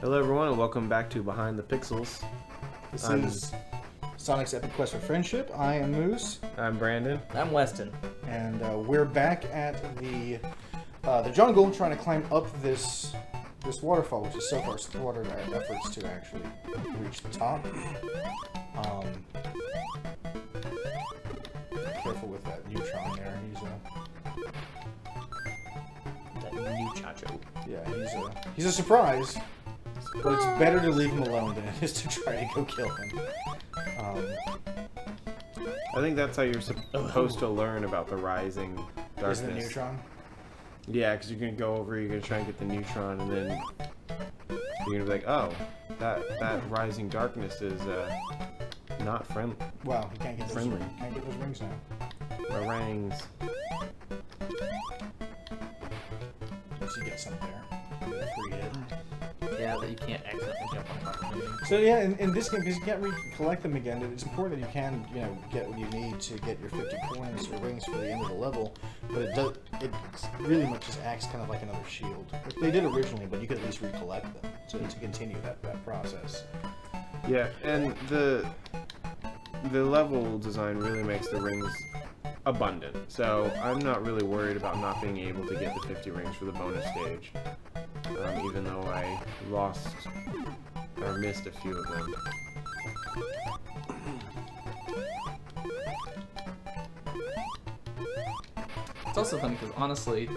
Hello everyone and welcome back to Behind the Pixels. This is Sonic's Epic Quest for Friendship. I am Moose. I'm Brandon. I'm Weston. And we're back at the jungle trying to climb up this waterfall, which is so far thwarted our efforts to actually reach the top. Careful with that neutron there. That new Chacho. Yeah, he's a surprise. But it's better to leave him alone than it is to try to go kill him. I think that's how you're supposed to learn about the rising darkness. Is the neutron? Yeah, because you're going to go over, you're going to try and get the neutron, and then you're going to be like, oh, that rising darkness is not friendly. Wow, he can't get those Friendly. Can't get those rings now. Meringues. Once you get some there, you're free hit. Yeah, but you can't accidentally jump on top of them. So yeah, in this game, because you can't collect them again, it's important that you can, get what you need to get your 50 points or rings for the end of the level. But it really much just acts kind of like another shield. Which they did originally, but you could at least recollect them to continue that process. Yeah, and the level design really makes the rings abundant. So I'm not really worried about not being able to get the 50 rings for the bonus stage. Even though I lost or missed a few of them. It's also funny because honestly,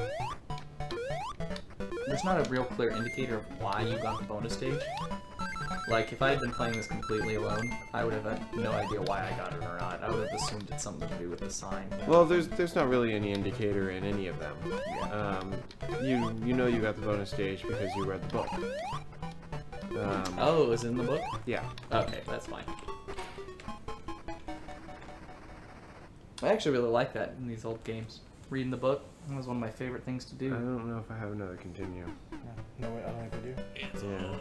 there's not a real clear indicator of why you got the bonus stage. Like, if I had been playing this completely alone, I would have had no idea why I got it or not. I would have assumed it's something to do with the sign. Well, there's not really any indicator in any of them. Yeah. You know you got the bonus stage because you read the book. Oh, it was in the book? Yeah. Okay, that's fine. I actually really like that in these old games. Reading the book was one of my favorite things to I do. don't know if I have another continue. No, I don't think we do. It's Yeah.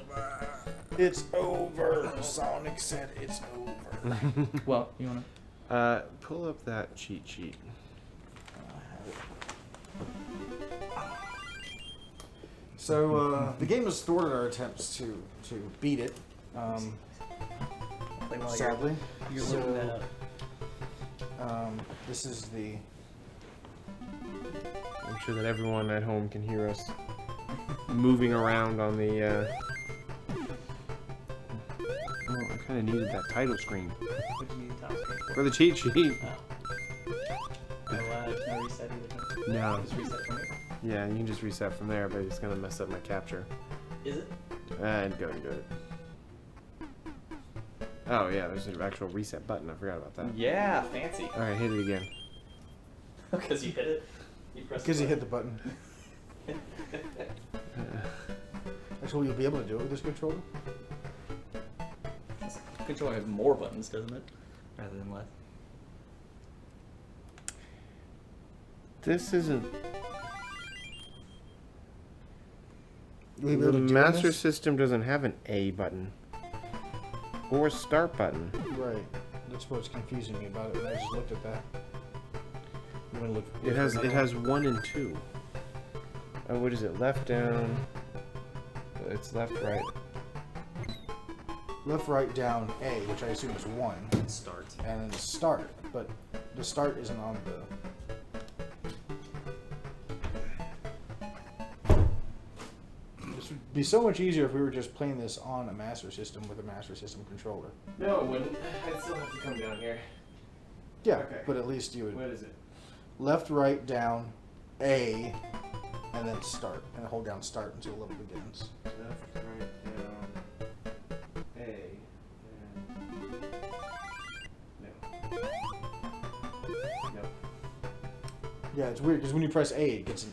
It's over. Sonic said it's over. Well, you wanna? Pull up that cheat sheet. So the game has thwarted our attempts to beat it. Sadly. You're So, looking that up. This is the. I'm sure that everyone at home can hear us moving around on the. Oh, I kind of needed that title screen What do you need the top screen for? for the cheat sheet. Oh. No reset either. No. Just reset from here. Yeah, you can just reset from there, but it's gonna mess up my capture. Is it? And go. Oh yeah, there's an actual reset button. I forgot about that. Yeah, fancy. All right, hit it again. Because you hit it. You pressed. Because you hit the button. Actually, you'll be able to do it with this controller. Controller has more buttons, doesn't it? Rather than less. This isn't. Will you be The able to do Master this? System doesn't have an A button or a start button. Right. That's what's confusing me about it when I just looked at that. I'm gonna look. It has 1 and 2. Oh, what is it? Left, down. It's left, right. Left, right, down, A, which I assume is 1, Start. and then start. But the start isn't on the. This would be so much easier if we were just playing this on a Master System with a Master System controller. No, it wouldn't. I'd still have to come down here. Yeah, Okay. but at least you would. What is it? Left, right, down, A, and then start, and hold down start until the level begins. Left, right, down, A, and... No. Yeah, it's weird because when you press A, it's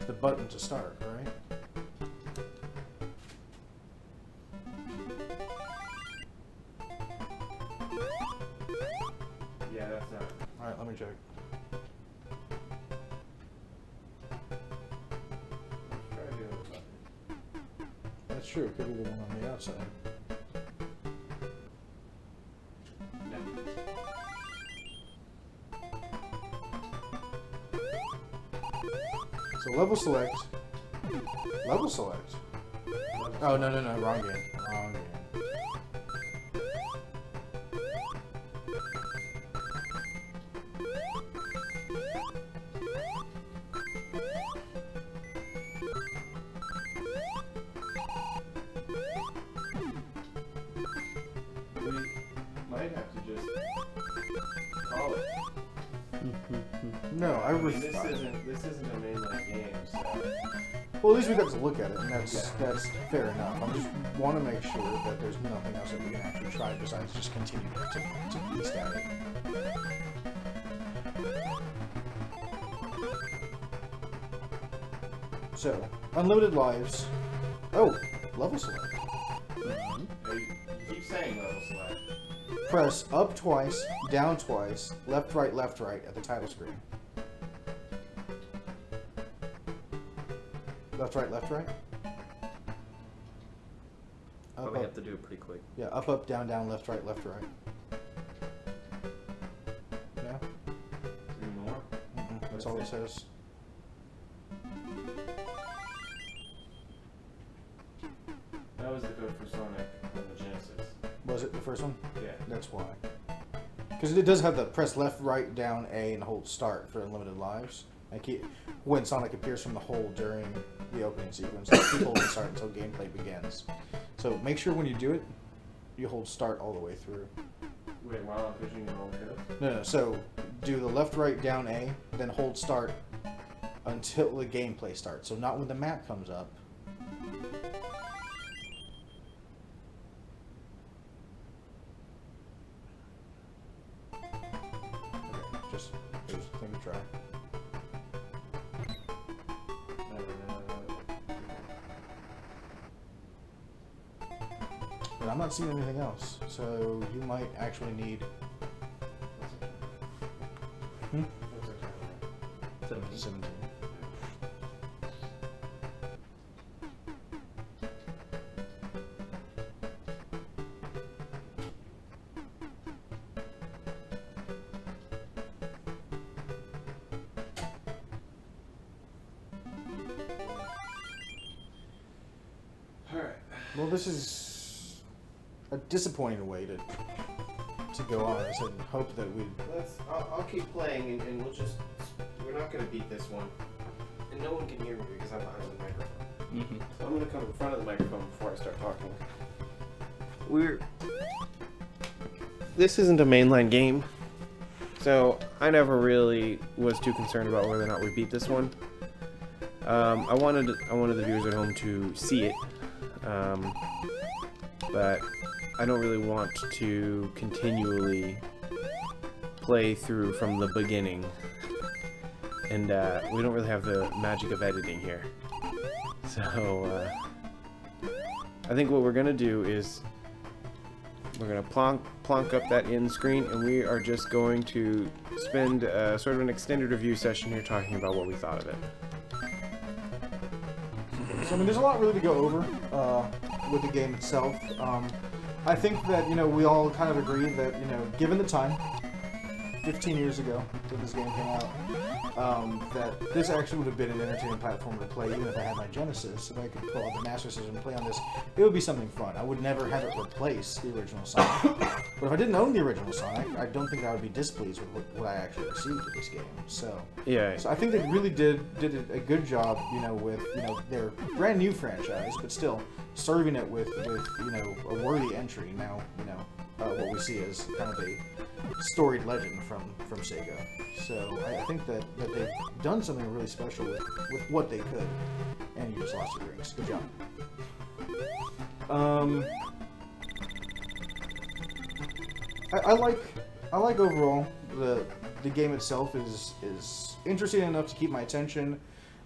the button to start, right? Yeah, that's not... All right, let me check. Let's try the other button. That's true. It could be the one on the outside. No. So level select. Level select. Level Oh, no, wrong game. Wrong game. We might have to just call it. No, I mean, this isn't a mainline game, so. Well, at least we got to look at it, and that's fair enough. I just want to make sure that there's nothing else that we can actually try besides just continue to beast at it. So, unlimited lives. Oh, level select. You keep saying level select. Press up twice, down twice, left, right at the title screen. Left, right. Probably have to do it pretty quick. Yeah, up, down, left, right. Yeah? 3 more? That's all it says. That was the code for Sonic on the Genesis. Was it the first one? Yeah. That's why. Because it does have the press left, right, down, A, and hold start for unlimited lives. When Sonic appears from the hole during the opening sequence, keep holding start until gameplay begins. So make sure when you do it, you hold start all the way through. Wait, while I'm pushing the whole code? No. So do the left, right, down, A, then hold start until the gameplay starts. So not when the map comes up. Just thing to try. But I'm not seeing anything else, so you might actually need. What's it called? 17. Alright. Well, this is a disappointing way to go on. I said hope that we. I'll keep playing and we're not gonna beat this one. And no one can hear me because I'm behind the microphone. So I'm gonna come in front of the microphone before I start talking. This isn't a mainline game, so I never really was too concerned about whether or not we beat this one. I wanted the viewers at home to see it, but I don't really want to continually play through from the beginning, and we don't really have the magic of editing here. So I think what we're gonna do is we're gonna plonk up that end screen, and we are just going to spend sort of an extended review session here talking about what we thought of it. So I mean, there's a lot really to go over with the game itself. I think that we all kind of agree that given the time, 15 years ago that this game came out, that this actually would have been an entertaining platform to play. Even if I had my Genesis, if I could pull out the Master System and play on this, it would be something fun. I would never have it replace the original Sonic. But if I didn't own the original Sonic, I don't think I would be displeased with what I actually received with this game. So Yeah. So I think they really did a good job, with their brand new franchise, but still serving it with a worthy entry. Now what we see is kind of a storied legend from Sega. So I think that they've done something really special with what they could. And you just lost your rings. Good job. I like overall the game itself is interesting enough to keep my attention.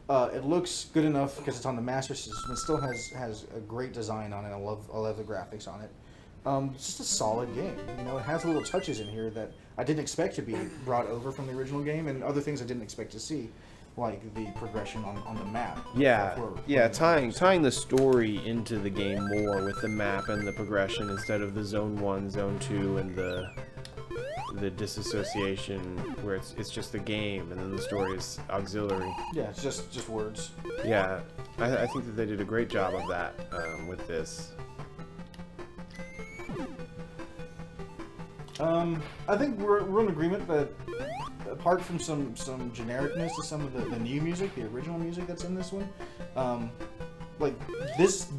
It looks good enough because it's on the Master System. It still has a great design on it. I love the graphics on it. It's just a solid game. It has little touches in here that I didn't expect to be brought over from the original game, and other things I didn't expect to see, like the progression on the map. Tying the story into the game more with the map and the progression instead of the Zone 1, Zone 2, and the disassociation where it's just the game and then the story is auxiliary. Yeah, it's just words. Yeah, I think that they did a great job of that with this. I think we're in agreement that apart from some genericness to some of the new music, the original music that's in this one, like this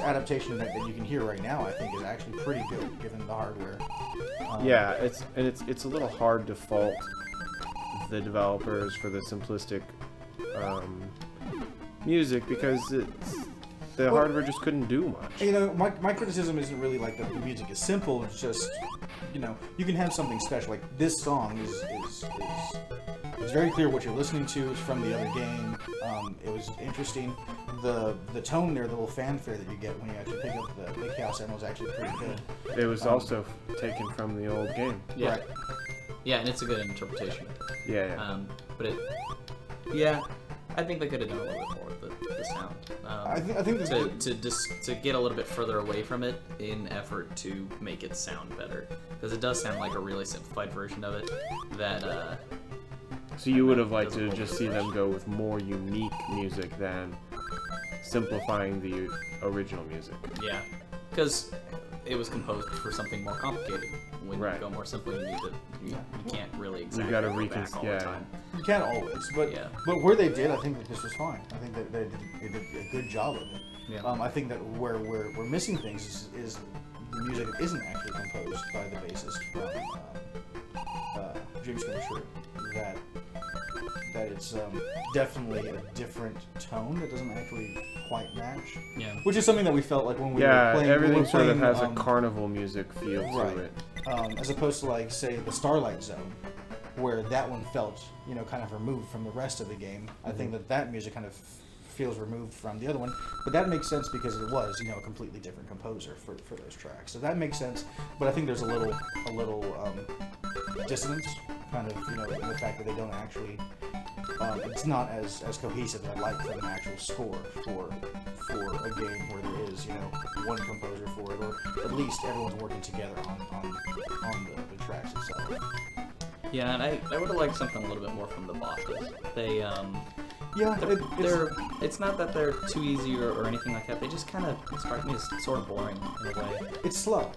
adaptation that you can hear right now, I think is actually pretty good given the hardware. Yeah, it's a little hard to fault the developers for the simplistic music because the hardware just couldn't do much. You know, my criticism isn't really like that the music is simple. It's just, you know, you can have something special. Like this song is it's very clear what you're listening to. It's from the other game. It was interesting. The tone there, the little fanfare that you get when you actually pick up the Chaos Emerald is actually pretty good. It was also taken from the old game. Yeah. Right. Yeah, and it's a good interpretation. Yeah. But I think they could have done a little bit more with the sound. I think to get a little bit further away from it in effort to make it sound better, because it does sound like a really simplified version of it. That. So you would have liked to just see them go with more unique music than simplifying the original music. Yeah, because it was composed for something more complicated. When Right. you go more simply, you can't really exactly You gotta go back all the time. You can't always, but Yeah. but where they did, I think that this was fine. I think that they did a good job of it. Yeah. I think that where we're missing things is the music that isn't actually composed by the bassist from Dreams Come True. That it's definitely a different tone that doesn't actually quite match. Yeah. Which is something that we felt like when we Yeah, were playing. everything when we were sort of has playing, a carnival music feel right. to it. As opposed to like say the Starlight Zone, where that one felt kind of removed from the rest of the game. I think that music kind of feels removed from the other one, but that makes sense because it was a completely different composer for those tracks. So that makes sense. But I think there's a little dissonance, kind of in the fact that they don't actually. It's not as cohesive as I'd like for an actual score for a game where there is one composer for it, or at least everyone's working together on the tracks itself. Yeah, and I would have liked something a little bit more from the bosses. They it's not that they're too easy or anything like that. They just kind of strike me as sort of boring in a way. It's slow.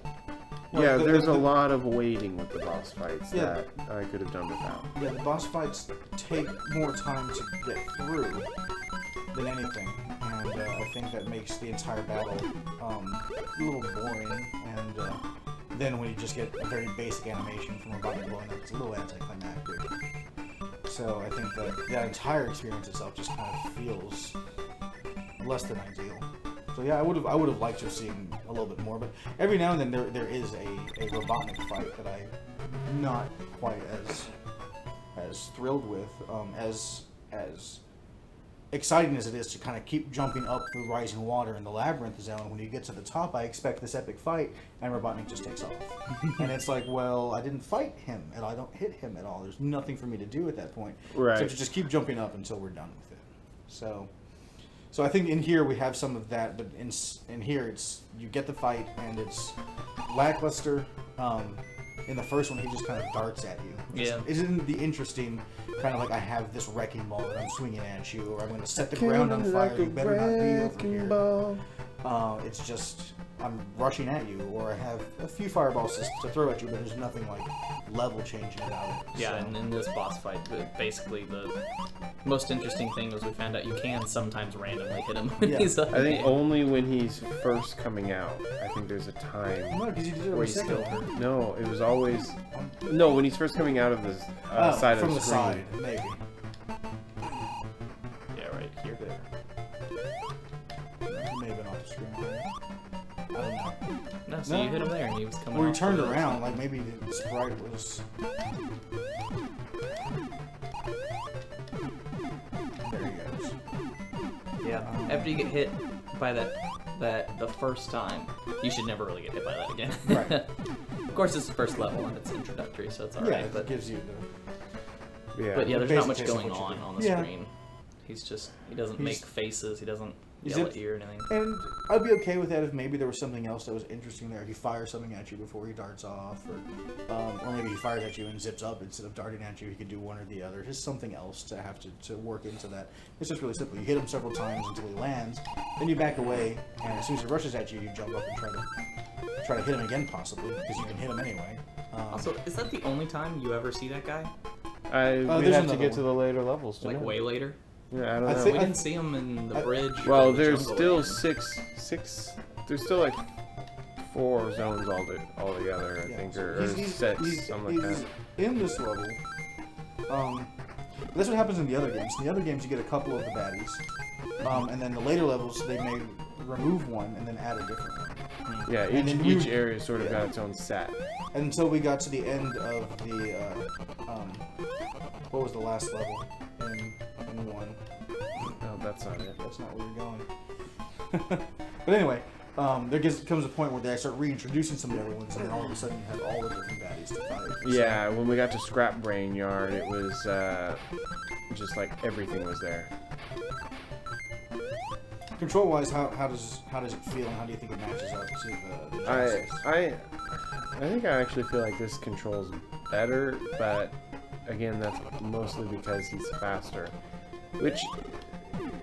Yeah, there's a lot of waiting with the boss fights that I could have done without. Yeah, the boss fights take more time to get through than anything, and I think that makes the entire battle a little boring, and then when you just get a very basic animation from a body blowing up, it's a little anticlimactic. So I think that entire experience itself just kind of feels less than ideal. So yeah, I would have liked to have seen a little bit more, but every now and then there is a Robotnik fight that I'm not quite as thrilled with, as exciting as it is to kind of keep jumping up through rising water in the labyrinth zone. When you get to the top, I expect this epic fight, and Robotnik just takes off. And it's like, well, I didn't fight him, and I don't hit him at all. There's nothing for me to do at that point, Right. except to just keep jumping up until we're done with it. So I think in here we have some of that, but in here it's you get the fight and it's lackluster. In the first one, he just kind of darts at you. Yeah. Isn't the interesting kind of like I have this wrecking ball that I'm swinging at you, or I'm going to set the ground on fire. You better not be over here. It's just I'm rushing at you, or I have a few fireballs to throw at you, but there's nothing like level changing about it. Yeah, So. and in this boss fight, basically the most interesting thing was we found out you can sometimes randomly hit him when Yeah. he's up. I think only when he's first coming out. I think there's a time. No, because you did it Where with he's second still one. No, it was always. No, when he's first coming out of the side from of the screen. side, maybe. Yeah, right here. He may have been off the screen. Right? I don't know. No, so No. you hit him there and he was coming Well, he off turned the- around, like maybe the sprite was. There he goes. Yeah. After you get hit by that the first time, you should never really get hit by that again. Right. Of course, it's the first level and it's introductory, so it's Yeah, alright. it But gives you the. Yeah. But yeah, the there's not basic much taste of going what you on do. on the Yeah. screen. He doesn't He's- make faces. He doesn't yell at you or anything. And I'd be okay with that if maybe there was something else that was interesting there. If he fires something at you before he darts off, or maybe he fires at you and zips up instead of darting at you. He could do one or the other. Just something else to have to work into that. It's just really simple. You hit him several times until he lands, then you back away, and as soon as he rushes at you, you jump up and try to hit him again, possibly, because you can hit him anyway. Also, is that the only time you ever see that guy? We there's have to another get to one. the later levels. Like way later? Yeah, I don't I know. think- We didn't see him in the bridge. or Well, the there's jungle still again. six. There's still like 4 zones altogether, I Yeah, think, so or 6, something like that. In this level, that's what happens in the other games. In the other games, you get a couple of the baddies, and then the later levels, they may remove one and then add a different one. Yeah, And then each we- area sort of yeah. got its own set. Until we got to the end of the, what was the last level in 1? No, that's not it. That's not where you're going. But anyway, comes a point where they start reintroducing some of the other ones, and then all of a sudden you have all the different baddies to fight. Yeah, when we got to Scrap Brain Yard, it was just like everything was there. Control-wise, how does it feel, and how do you think it matches up to the Genesis? I think I actually feel like this controls better, but again, that's mostly because he's faster, which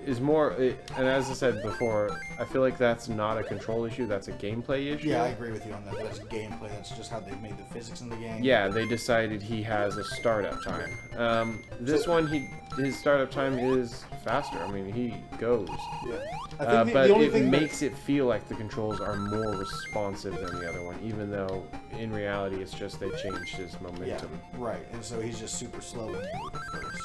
is more. And as I said before, I feel like that's not a control issue; that's a gameplay issue. Yeah, I agree with you on that. That's gameplay. That's just how they've made the physics in the game. Yeah, they decided he has a startup time. This one, his startup time is faster. I mean, he goes. Yeah. I think But the only it thing makes it feel like the controls are more responsive than the other one, even though in reality it's just they changed his Yeah, momentum. right. And so he's just super slow when you move at first.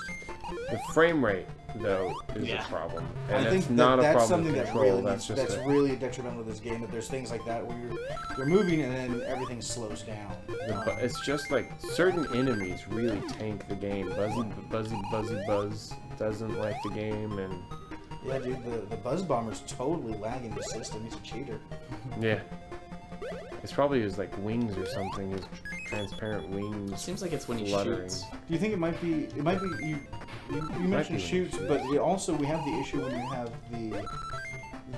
The frame rate, though, is Yeah. a problem, I and think it's not a that's problem something with that control. really That's just that's really detrimental to this game. That there's things like that where you're moving and then everything slows down. it's just like certain enemies really tank the game. Buzz doesn't like the game, and Yeah, dude, the Buzz Bomber's totally lagging the system. He's a cheater. yeah, it's probably his like wings or something. His transparent wings. It seems like it's when he fluttering. shoots. Do you think it might be? You mentioned be shoots, but we have the issue when you have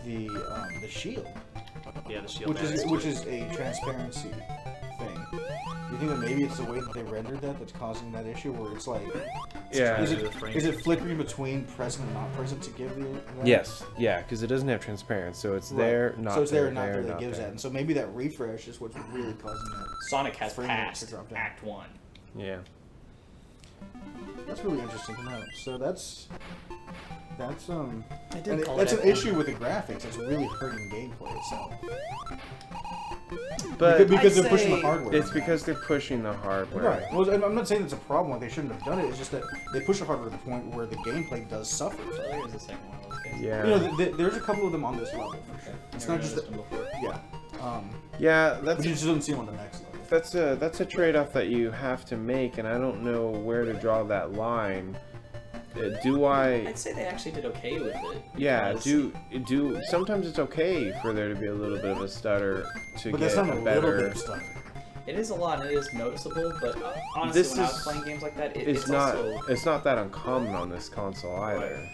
the shield, Yeah, the shield which is a transparency thing. Do you think that maybe it's the way that they rendered that's causing that issue, where it's like, Yeah. is it flickering between present and not present to give you? That? Yes, yeah, because it doesn't have transparency, so it's there, Right. not so it's there, there, not there, that not gives there. that, and so maybe that refresh is what's really causing that. Sonic has Frame rate to passed drop down. Act 1. Yeah. That's really interesting to know. So that's I did and call that's it an Act issue with the graphics. It's really hurting gameplay itself. But because I'd they're pushing the say hardware. it's because they're pushing the hardware. Right. Well, I'm not saying it's a problem. Like they shouldn't have done it. It's just that they push the hardware to the point where the gameplay does suffer. So there's the second one of those cases. Yeah. You know, there's a couple of them on this level for sure. It's Never not just noticed that. them before. Yeah. Yeah, But you just don't see them on the next level. that's a trade-off that you have to make, and I don't know where to draw that line. Do I? I'd say they actually did okay with it. Yeah. because Do sometimes it's okay for there to be a little bit of a stutter to But get that's not a a little better. bit of stuff. It is a lot and it is noticeable, but honestly, This when I is- was playing games like that, It's it's not. also... It's not that uncommon on this console either.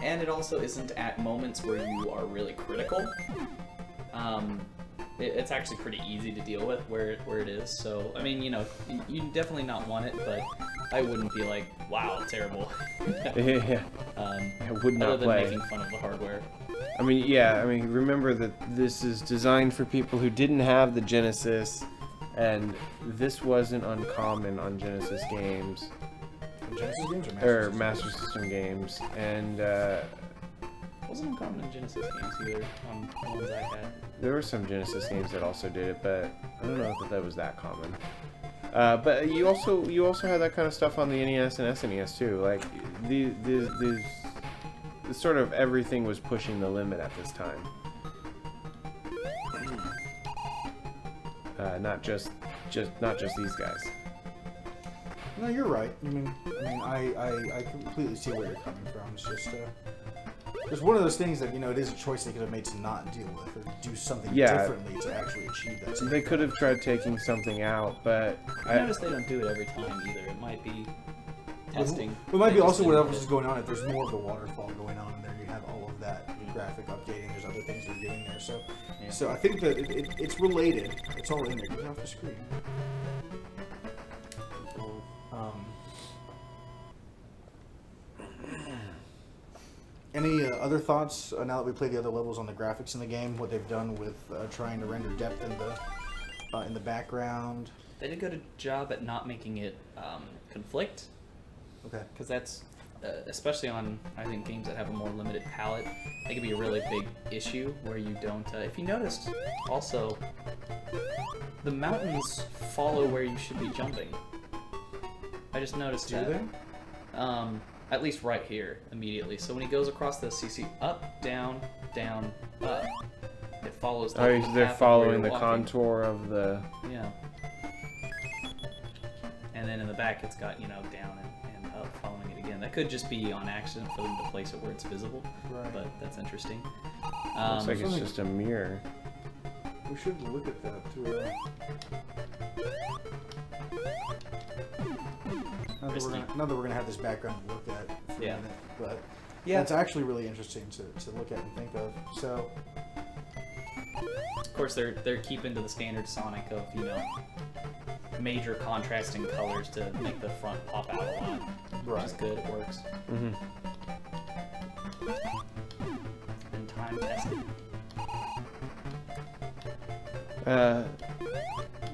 And it also isn't at moments where you are really critical. It's actually pretty easy to deal with where it is. So, I mean, you definitely not want it, but I wouldn't be like, wow, terrible. Yeah. I would not Other than play. making fun of the hardware. I mean, yeah, remember that this is designed for people who didn't have the Genesis, and this wasn't uncommon on Genesis games, Genesis games or Master System games, and Wasn't uncommon in Genesis games either, on the ones I had. there were some Genesis games that also did it, but I don't know if that was that common. But you also had that kind of stuff on the NES and SNES too. Like the sort of everything was pushing the limit at this time. Not just these guys. No, you're right. I completely see where you're coming from. It's just one of those things that it is a choice they could have made to not deal with or do something differently to actually achieve that. They could have tried taking something out, but I notice they don't do it every time either. It might be testing. It might They be just also what didn't else hit. is going on. If there's more of the waterfall going on in there, you have all of that graphic updating. There's other things they're doing there. So, Yeah. so I think that it's related. It's all in there. Get off the screen. Any other thoughts now that we played the other levels on the graphics in the game? What they've done with trying to render depth in the background? They did a good job at not making it conflict, Okay. because that's especially on, I think, games that have a more limited palette, it can be a really big issue where you don't. If you noticed, also, the mountains follow where you should be jumping. I just noticed Do that. they? At least right here, immediately. So when he goes across this, you see up, down, down, up. It follows the Oh, path they're of where following you're the walking. contour of the. Yeah. And then in the back, it's got, down and up, following it again. That could just be on accident for them to place it where it's visible, Right. but that's interesting. Looks like it's something- just a mirror. We should look at that too. Now that we're gonna have this background to look at for Yeah. a minute, but Yeah. that's actually really interesting to look at and think of. So Of course, they're keeping to the standard Sonic of, major contrasting colors to make the front pop out a lot. Which is good, it works. Mm-hmm. And time tested.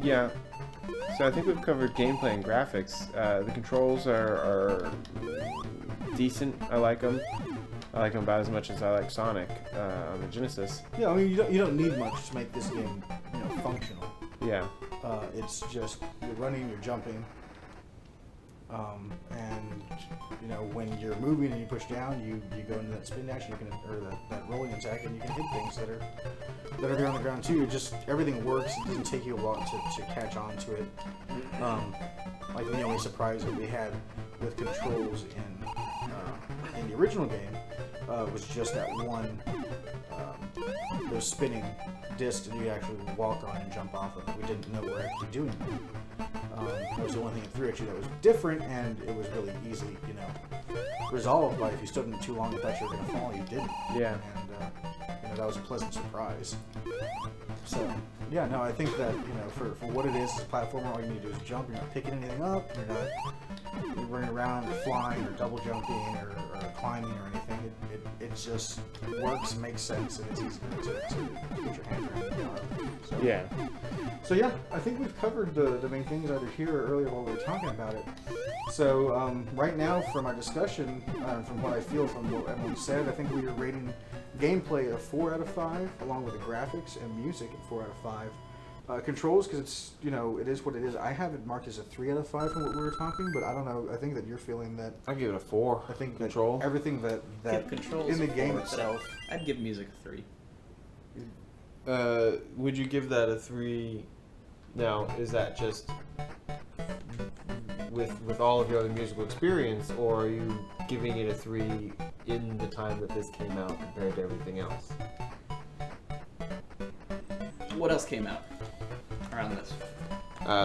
Yeah. So I think we've covered gameplay and graphics. The controls are decent. I like them. I like them about as much as I like Sonic on the Genesis. yeah, I mean you don't need much to make this game functional. Yeah. It's just you're running, you're jumping, and when you're moving and you push down, you go into that spin action, or that rolling attack, and you can hit things that are there on the ground too. Everything works. It doesn't take you a lot to catch on to it. Like the only surprise that we had with controls in the original game was just that one those spinning discs that you actually walk on and jump off of. We didn't know we were actually doing that. That was the only thing in 3 actually that was different, and it was really easily, resolved. But if you stood in it too long and thought you were going to fall, you didn't. Yeah. And that was a pleasant surprise. So, yeah, no, I think that, for what it is as a platformer, all you need to do is jump. You're not picking anything up. You're not running around or flying or double jumping or climbing or anything. It just works, makes sense, and it's easy to get your hand around. So, Yeah. So yeah, I think we've covered the main things either here or earlier while we were talking about it. So right now, from our discussion, from what I feel from what everyone said, I think we are rating gameplay a 4 out of 5, along with the graphics and music at 4 out of 5. Controls, because it's it is what it is. I have it marked as a 3 out of 5 from what we were talking, but I don't know. I think that you're feeling that. I give it a 4. I think Control. that everything that Give controls in the a game 4, itself. I'd give music a 3. Would you give that a 3? Now, is that just with all of your other musical experience, or are you giving it a 3 in the time that this came out compared to everything else? What else came out around this?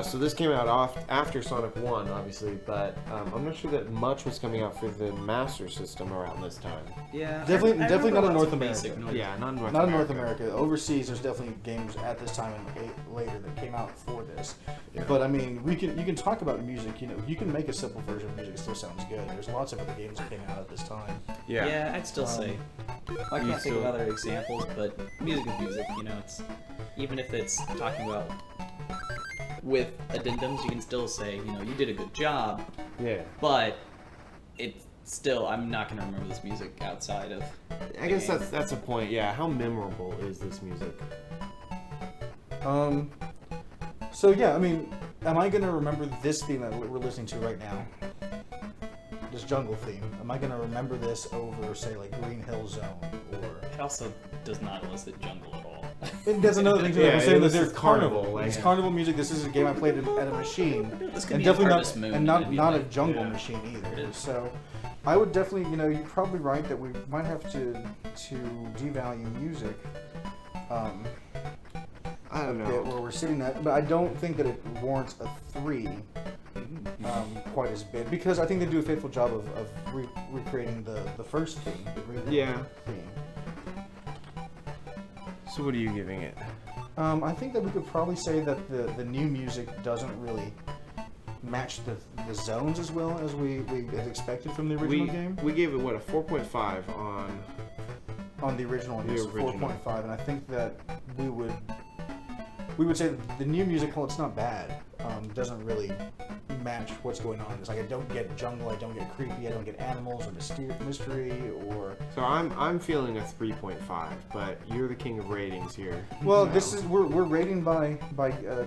So this came out after Sonic 1, obviously, but I'm not sure that much was coming out for the Master System around this time. Yeah, Definitely not in North basic America. noise. Yeah, not in North Not in America. North America. Overseas, there's definitely games at this time and later that came out for this. Yeah. But I mean, you can talk about music. You can make a simple version of music. It still sounds good. There's lots of other games that came out at this time. Yeah, I'd still say. I You can't think of still- other examples, but music is music. It's even if it's talking about with addendums, you can still say, you did a good job, Yeah. but it's still, I'm not going to remember this music outside of. I guess that's a point. Yeah. How memorable is this music? So yeah, I mean, am I gonna remember this theme that we're listening to right now? This jungle theme. Am I gonna remember this over, say, like Green Hill Zone or? It also does not elicit jungle at all. And that's another thing too. Yeah, I'm saying it that was there's just carnival. carnival, It's like- carnival music. This is a game I played at a machine, This could and be definitely Harvest Moon, not it'd be a like- jungle yeah. machine either. It is. So, I would definitely, you're probably right that we might have to devalue music. I don't bit know. where we're sitting at, but I don't think that it warrants a 3 quite as big, because I think they do a faithful job of recreating the first theme, the Green Hill theme. So what are you giving it? I think that we could probably say that the new music doesn't really match the zones as well as we had expected from the original game. We gave it, what, a 4.5 on the original one. The Yes, original. 4.5, and I think that we would say that the new music, while it's not bad, doesn't really match what's going on. It's like I don't get jungle, I don't get creepy, I don't get animals or mystery or. So I'm feeling a 3.5, but you're the king of ratings here. Well, No. this is we're rating by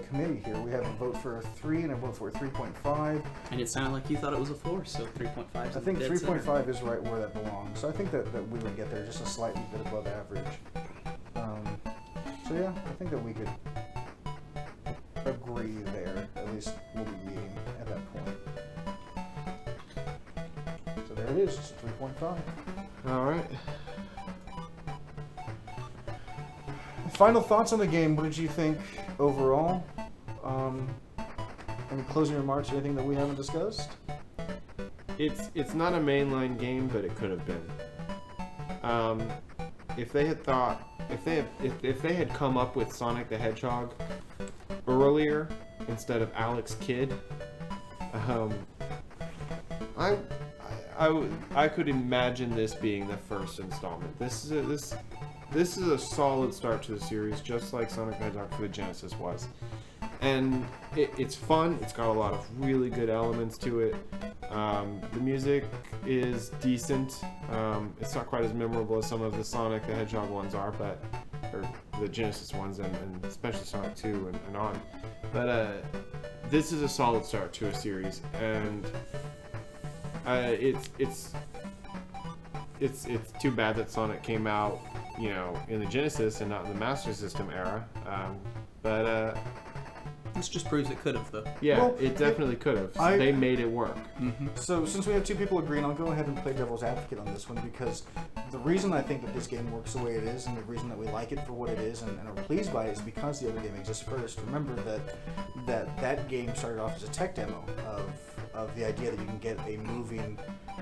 committee here. We have a vote for a 3 and a vote for a 3.5. And it sounded like you thought it was a 4, so 3.5. I think 3.5 is right where that belongs. So I think that we would get there just a slightly bit above average. So yeah, I think that we could agree there. At least we'll be meeting at that point. So there it is, it's 3.5. All right. Final thoughts on the game. What did you think overall? Any closing remarks or anything that we haven't discussed? It's not a mainline game, but it could have been. If they had come up with Sonic the Hedgehog earlier instead of Alex Kidd, I could imagine this being the first installment. This is a solid start to the series, just like Sonic the Hedgehog for the Genesis was. And it's fun. It's got a lot of really good elements to it. The music is decent. It's not quite as memorable as some of the Sonic the Hedgehog ones are, or the Genesis ones, and especially Sonic 2 and on. But this is a solid start to a series, and it's too bad that Sonic came out, in the Genesis and not in the Master System era. But This just proves it could have, though. yeah, Well, it definitely could have. They made it work. So since we have two people agreeing, I'll go ahead and play devil's advocate on this one, because the reason I think that this game works the way it is, and the reason that we like it for what it is and are pleased by it, is because the other game exists first. Remember that game started off as a tech demo of the idea that you can get a moving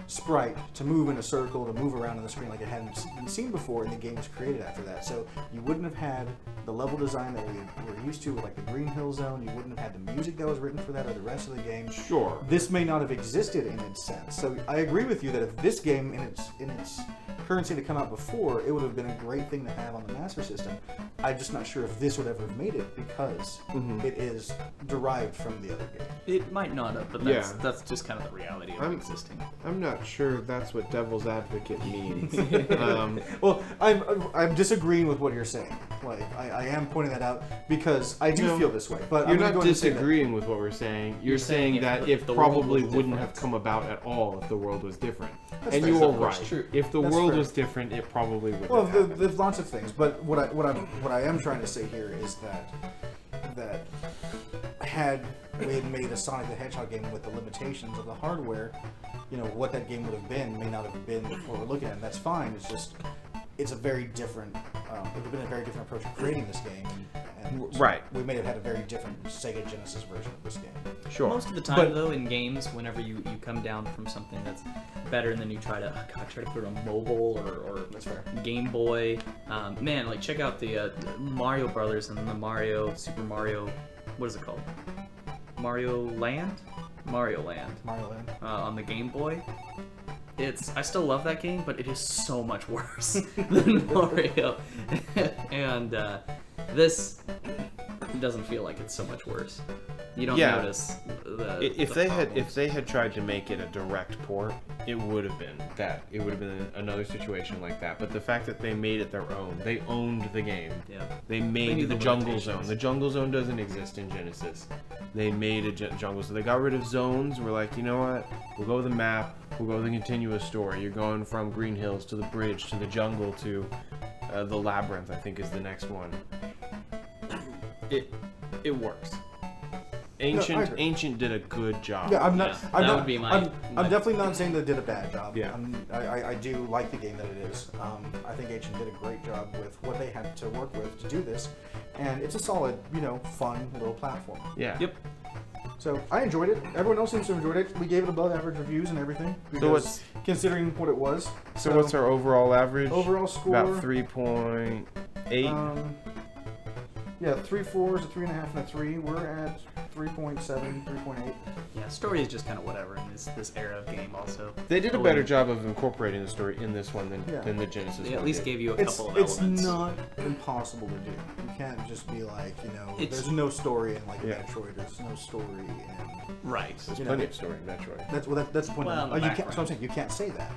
sprite to move in a circle, to move around on the screen like it hadn't been seen before, and the game was created after that. So you wouldn't have had the level design that we were used to with like the Green Hill Zone. You wouldn't have had the music that was written for that or the rest of the game. Sure. This may not have existed in its sense. So I agree with you that if this game in its currency to come out before, it would have been a great thing to have on the Master System. I'm just not sure if this would ever have made it, because it is derived from the other game. It might not have, but that's just kind of the reality of existing. I'm not sure that's what devil's advocate means. Well, I'm disagreeing with what you're saying. Like I am pointing that out because I do feel this way. But You're I'm not going to say that- disagreeing with what we're saying. You're saying that it the world probably was wouldn't different. have come about at all if the world was different. That's And fair. you That's are of course right. true. If the That's world fair. was different, it probably would Well, have happened. there's lots of things, but what I am trying to say here is that had we had made a Sonic the Hedgehog game with the limitations of the hardware, what that game would have been may not have been what we're looking at. And that's fine. It's just it's a very different. It would have been a very different approach to creating this game. And Right. We may have had a very different Sega Genesis version of this game. Sure. Most of the time, though, in games, whenever you come down from something that's better, and then you try to put it on mobile or That's fair. Game Boy, man, like check out the Mario Brothers and the Super Mario, what is it called? Mario Land on the Game Boy. I still love that game, but it is so much worse than Mario. And this doesn't feel like it's so much worse. You don't notice If the they had tried to make it a direct port, it would have been that. It would have been another situation like that. But the fact that they made it their own, they owned the game. Yeah. They They made knew the the jungle limitations. zone. The jungle zone doesn't exist in Genesis. They made a jungle zone. They got rid of zones. We're like, you know what? We'll go with the map. We'll go with the continuous story. You're going from Green Hills to the bridge to the jungle to the labyrinth, I think is the next one. It works. Ancient did a good job. Yeah, I'm not. Yeah, I'm that not. would be my- I'm my- definitely not saying they did a bad job. Yeah. I do like the game that it is. I think Ancient did a great job with what they had to work with to do this, and it's a solid, fun little platform. Yeah. Yep. So I enjoyed it. Everyone else seems to have enjoyed it. We gave it above average reviews and everything. So what's considering what it was? so what's our overall average? Overall score? About 3.8. Yeah, 3 4s, a 3.5, and a 3. We're at 3.7, 3.8. Yeah, story is just kind of whatever in this era of game. Also, They did a better job of incorporating the story in this one than the Genesis they one at least did. gave you a It's couple of elements. not impossible to do. You can't just be like, It's- there's no story in like Yeah. Metroid. There's no story in. Right. There's you know, plenty of story in Metroid. That's the point. Well, in the you can't. background. So I'm saying you can't say that.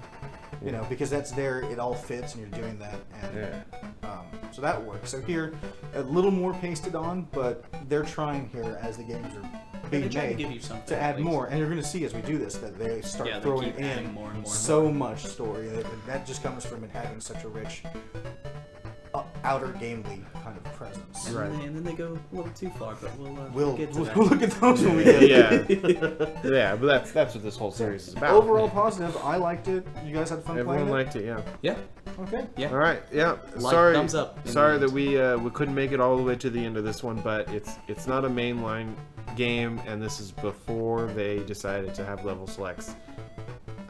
Because that's there. It all fits, and you're doing that, and Yeah. so that works. So here, a little more pasted on, but they're trying here as the games are They being try to made give you something to at add least. more, and you're going to see as we do this that they start Yeah, they throwing keep adding in more and more and so more. much story. That just comes from it having such a rich outer gamely kind of presence. And, Right. then they go a little too far, but We'll get to that. look at those when we get Yeah. Yeah, but that's what this whole series is about. Overall positive. I liked it. You guys had fun Everyone playing liked it, yeah. Yeah. it. Okay. Yeah. All right, yeah. Like, sorry, thumbs up in Sorry the that we couldn't make it all the way to the end of this one, but it's not a mainline game, and this is before they decided to have level selects.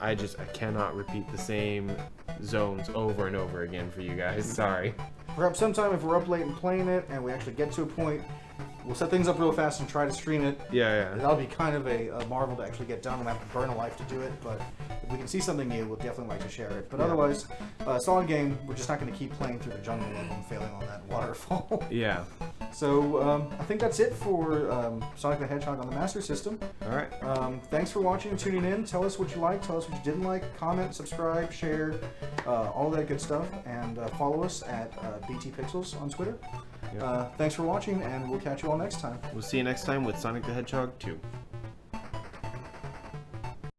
I cannot repeat the same zones over and over again for you guys. Sorry. Perhaps sometime if we're up late and playing it, and we actually get to a point, we'll set things up real fast and try to stream it. Yeah. That'll be kind of a marvel to actually get done, and I have to burn a life to do it. But if we can see something new, we'll definitely like to share it. But Yeah. otherwise, solid game. We're just not going to keep playing through the jungle level and failing on that waterfall. Yeah. So I think that's it for Sonic the Hedgehog on the Master System. All right. Thanks for watching and tuning in. Tell us what you liked. Tell us what you didn't like. Comment, subscribe, share, all that good stuff. And follow us at BT Pixels on Twitter. Yep. Thanks for watching, and we'll catch you all next time. We'll see you next time with Sonic the Hedgehog 2.